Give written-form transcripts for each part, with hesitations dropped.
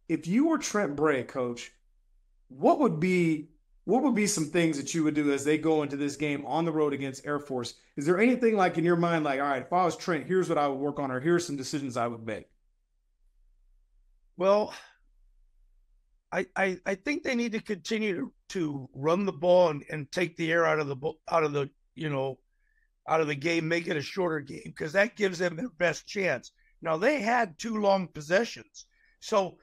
if you were Trent Bray, coach, what would be some things that you would do as they go into this game on the road against Air Force? Is there anything like in your mind, like, all right, if I was Trent, here's what I would work on, or here's some decisions I would make? Well, I think they need to continue to run the ball and take the air out of the game, make it a shorter game because that gives them their best chance. Now they had 2 long possessions, so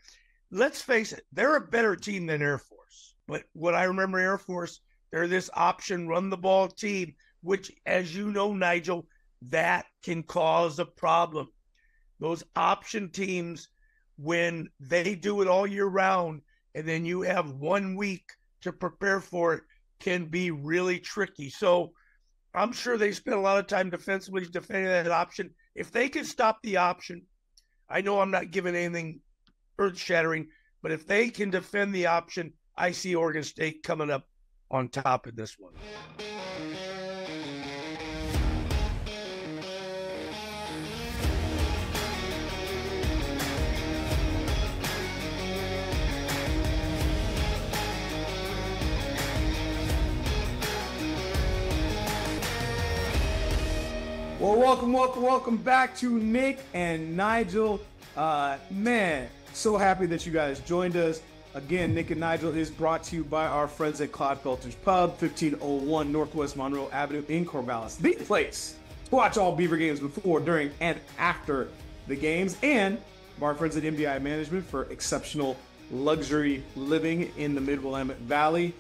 let's face it, they're a better team than Air Force. But what I remember, Air Force, they're this option run the ball team, which, as you know, Nigel, that can cause a problem. Those option teams, when they do it all year round, and then you have 1 week to prepare for it, can be really tricky. So I'm sure they spent a lot of time defensively defending that option. If they can stop the option, I know I'm not giving anything earth-shattering, but if they can defend the option, I see Oregon State coming up on top in this one. Well, welcome back to Nick and Nigel. Man, so happy that you guys joined us. Again, Nick and Nigel is brought to you by our friends at Clodfelter's Pub, 1501 Northwest Monroe Avenue in Corvallis. The place to watch all Beaver games before, during, and after the games. And our friends at MDI Management for exceptional luxury living in the Mid-Willamette Valley.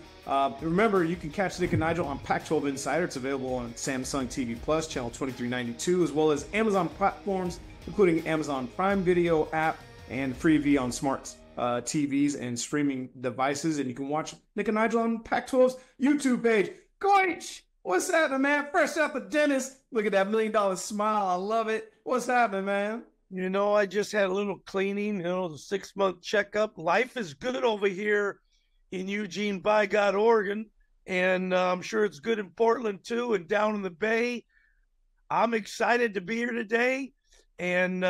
Remember, you can catch Nick and Nigel on Pac-12 Insider. It's available on Samsung TV Plus, channel 2392, as well as Amazon platforms, including Amazon Prime Video app and Freevee on smart TVs and streaming devices. And you can watch Nick and Nigel on Pac-12's YouTube page. Coach, what's happening, man? Fresh out the dentist. Look at that $1 million smile. I love it. What's happening, man? You know, I just had a little cleaning, the 6-month checkup. Life is good over here in Eugene, by God, Oregon. And I'm sure it's good in Portland, too, and down in the Bay. I'm excited to be here today. And,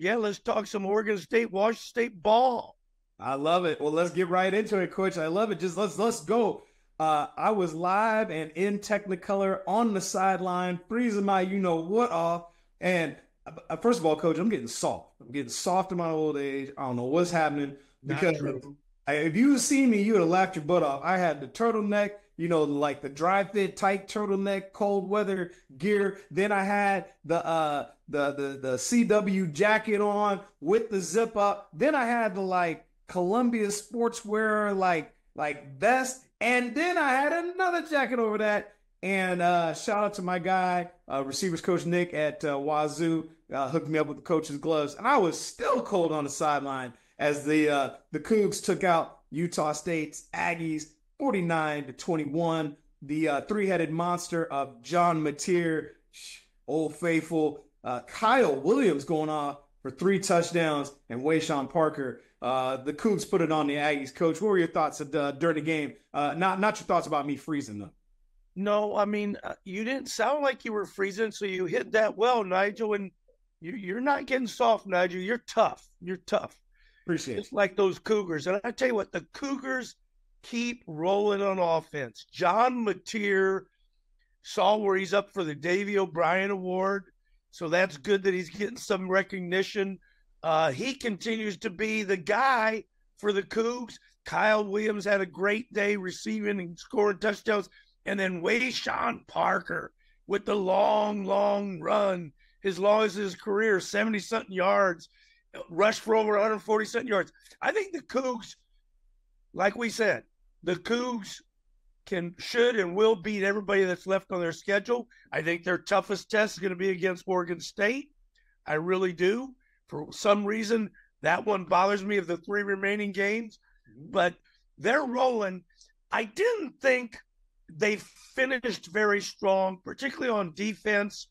let's talk some Oregon State, Washington State ball. I love it. Well, let's get right into it, Coach. I love it. Just let's go. I was live and in Technicolor on the sideline, freezing my you-know-what off. And first of all, Coach, I'm getting soft. I'm getting soft in my old age. I don't know what's happening. Because if you had seen me, you would have laughed your butt off. I had the turtleneck, like the dry fit, tight turtleneck, cold weather gear. Then I had the CW jacket on with the zip up. Then I had the Columbia sportswear like vest, and then I had another jacket over that. And shout out to my guy, receivers coach Nick at Wazoo, hooked me up with the coach's gloves, and I was still cold on the sideline as the Cougs took out Utah State's Aggies 49-21. The three-headed monster of John Mateer, Old Faithful, Kyle Williams going off for 3 touchdowns, and Wayshawn Parker. The Cougs put it on the Aggies. Coach, what were your thoughts during the game? Not your thoughts about me freezing, though. No, I mean, you didn't sound like you were freezing, so you hit that well, Nigel. And you're not getting soft, Nigel. You're tough. You're tough. Appreciate it. Just like those Cougars. And I tell you what, the Cougars keep rolling on offense. John Mateer saw where he's up for the Davy O'Brien Award. So that's good that he's getting some recognition. He continues to be the guy for the Cougs. Kyle Williams had a great day receiving and scoring touchdowns. And then Wayshawn Parker with the long run, as long as his career, 70-something yards, rushed for over 140-something yards. I think the Cougs, like we said, the Cougs should and will beat everybody that's left on their schedule. I think their toughest test is going to be against Oregon State. I really do. For some reason, that one bothers me of the 3 remaining games. But they're rolling. I didn't think they finished very strong, particularly on defense.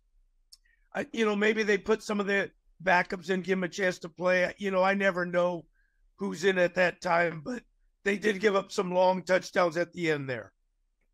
Maybe they put some of the backups in, give them a chance to play. I never know who's in at that time, but they did give up some long touchdowns at the end there.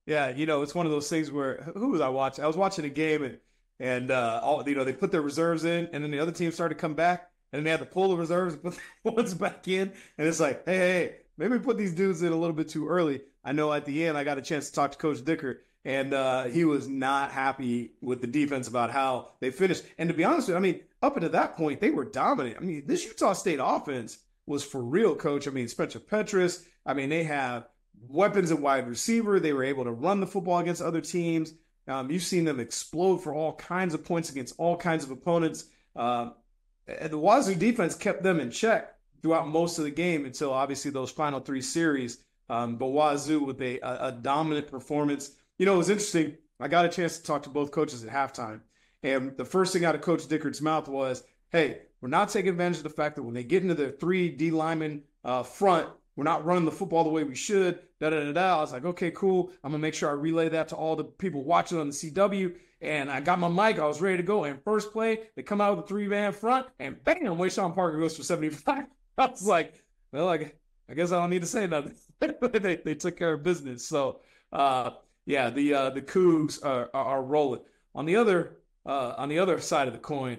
Yeah, it's one of those things where, who was I watching? I was watching a game and they put their reserves in, and then the other team started to come back. and then they had to pull the reserves and put the ones back in. And it's like, hey, maybe put these dudes in a little bit too early. I know at the end I got a chance to talk to Coach Dicker, and he was not happy with the defense about how they finished. And to be honest with you, I mean, up until that point, they were dominant. I mean, this Utah State offense was for real, Coach. I mean, Spencer Petras, I mean, they have weapons at wide receiver. They were able to run the football against other teams. You've seen them explode for all kinds of points against all kinds of opponents. The Wazoo defense kept them in check throughout most of the game until obviously those final three series. But Wazoo with a dominant performance. You know, it was interesting. I got a chance to talk to both coaches at halftime. And the first thing out of Coach Dickert's mouth was, hey, we're not taking advantage of the fact that when they get into the 3 D lineman front, we're not running the football the way we should. I was like, okay, cool. I'm going to make sure I relay that to all the people watching on the CW. And I got my mic. I was ready to go. And first play, they come out with a 3-man front, and bam, Wayshawn Parker goes for 75. I was like, well, I guess I don't need to say nothing. they took care of business. So, yeah, the Cougs are rolling. On the other side of the coin,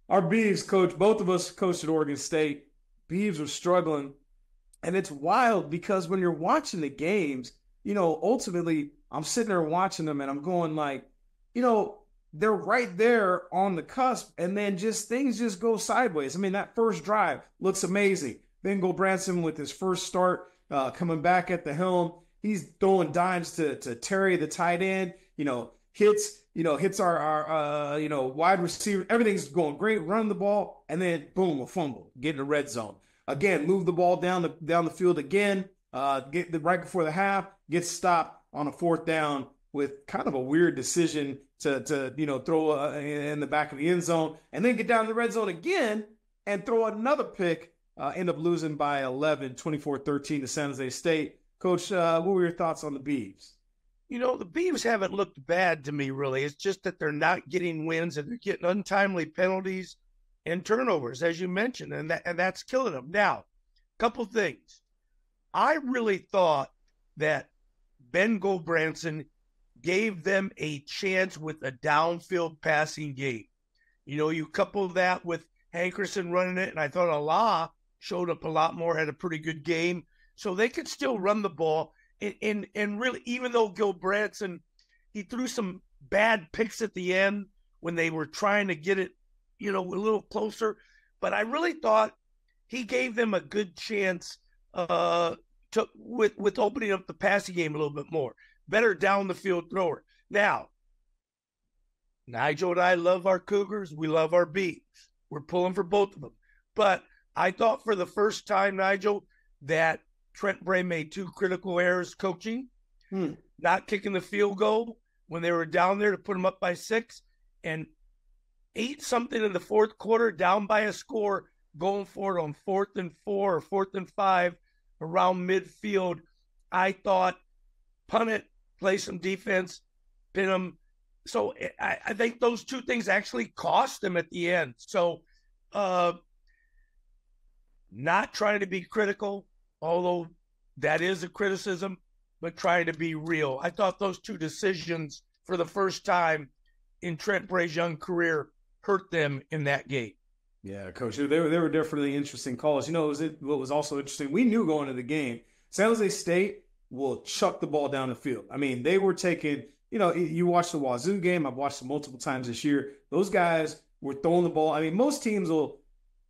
our Beavs coach, both of us coached at Oregon State. Beavs are struggling. And it's wild because when you're watching the games, you know, ultimately I'm sitting there watching them and I'm going like, you know, they're right there on the cusp, and then things just go sideways. I mean, that first drive looks amazing. Bengal Branson with his first start coming back at the helm. He's throwing dimes to Terry, the tight end, hits our wide receiver. Everything's going great, running the ball, and then boom, a fumble, get in the red zone. Again, move the ball down the field again, right before the half, gets stopped on a 4th down with kind of a weird decision to throw in the back of the end zone, and then get down in the red zone again and throw another pick, end up losing by 11, 24-13 to San Jose State. Coach, what were your thoughts on the Beavs? You know, the Beavs haven't looked bad to me, really. It's just that they're not getting wins and they're getting untimely penalties and turnovers, as you mentioned, and that's killing them. Now, a couple things. I really thought that Ben Gulbranson gave them a chance with a downfield passing game. You know, you couple that with Hankerson running it, and I thought Allah showed up a lot more, had a pretty good game. So they could still run the ball. And really, even though Gulbranson, he threw some bad picks at the end when they were trying to get it, a little closer. But I really thought he gave them a good chance with opening up the passing game a little bit more. Better down the field thrower. Now, Nigel and I love our Cougars. We love our Beavs. We're pulling for both of them. But I thought for the first time, Nigel, that Trent Bray made 2 critical errors coaching, not kicking the field goal when they were down there to put them up by 6, and 8-something in the 4th quarter, down by a score, going for it on 4th and 4 or 4th and 5 around midfield. I thought, punt it, play some defense, pin them. So I think those 2 things actually cost them at the end. So not trying to be critical, although that is a criticism, but trying to be real. I thought those 2 decisions for the first time in Trent Bray's young career hurt them in that game. Yeah, Coach, they were definitely interesting calls. What was also interesting, we knew going into the game, San Jose State will chuck the ball down the field. I mean, they were taking, you watched the Wazoo game. I've watched it multiple times this year. Those guys were throwing the ball. I mean, most teams will,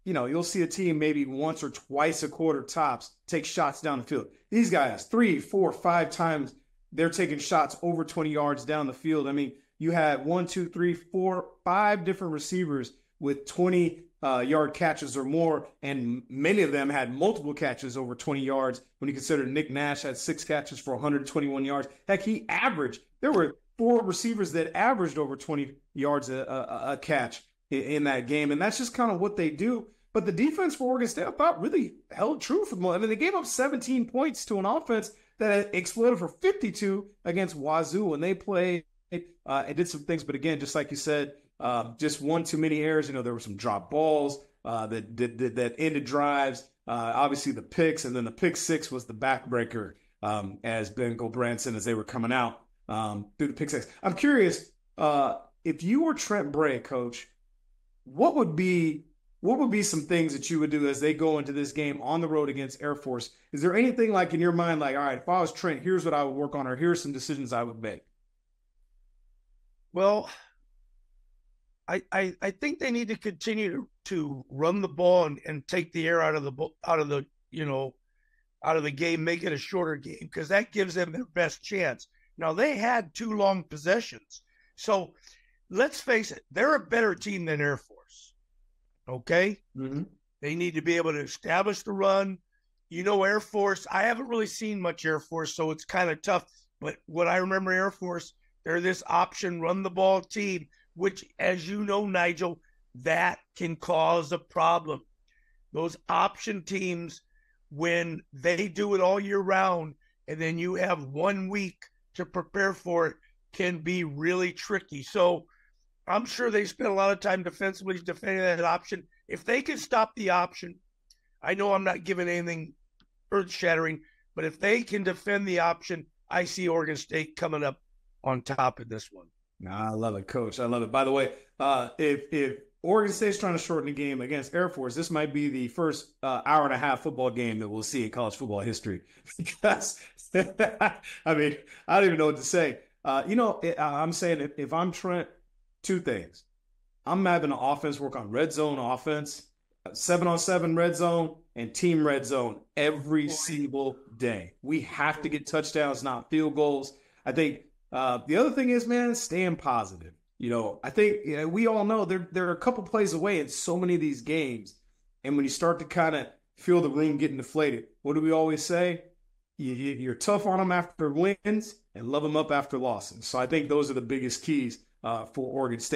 you'll see a team maybe once or twice a quarter tops take shots down the field. These guys, 3, 4, 5 times, they're taking shots over 20 yards down the field. I mean, you had 1, 2, 3, 4, 5 different receivers with 20-yard catches or more, and many of them had multiple catches over 20 yards when you consider Nick Nash had 6 catches for 121 yards. Heck, there were 4 receivers that averaged over 20 yards a catch in that game, and that's just kind of what they do. But the defense for Oregon State, I thought, really held true for them. I mean, they gave up 17 points to an offense that exploded for 52 against Wazoo when they played. It did some things, but again, just like you said, just one too many errors. There were some drop balls that ended drives. Obviously, the picks, and then the pick 6 was the backbreaker as Ben Gulbranson, as they were coming out through the pick 6. I'm curious, if you were Trent Bray, Coach, what would be what would be some things that you would do as they go into this game on the road against Air Force? Is there anything like in your mind, like, all right, if I was Trent, here's what I would work on, or here's some decisions I would make? Well, I think they need to continue to run the ball and take the air out of the out of the game, make it a shorter game, because that gives them their best chance. Now, they had 2 long possessions. So let's face it, they're a better team than Air Force. Okay? Mm-hmm. They need to be able to establish the run. Air Force, I haven't really seen much Air Force, so it's kind of tough. But what I remember Air Force, they're this option run the ball team, which, as you know, Nigel, that can cause a problem. Those option teams, when they do it all year round and then you have 1 week to prepare for it, can be really tricky. So I'm sure they spent a lot of time defensively defending that option. If they can stop the option, I know I'm not giving anything earth-shattering, but if they can defend the option, I see Oregon State coming up on top of this one. I love it, Coach. I love it. By the way, if Oregon State's trying to shorten the game against Air Force, this might be the first hour and a half football game that we'll see in college football history. Because, I mean, I don't even know what to say. I'm saying if I'm Trent, 2 things. I'm having an offense work on red zone offense, 7-on-7 red zone, and team red zone every single day. We have to get touchdowns, not field goals. I think the other thing is, man, staying positive. I think we all know there are a couple plays away in so many of these games. And when you start to kind of feel the room getting deflated, what do we always say? You're tough on them after wins and love them up after losses. So I think those are the biggest keys for Oregon State.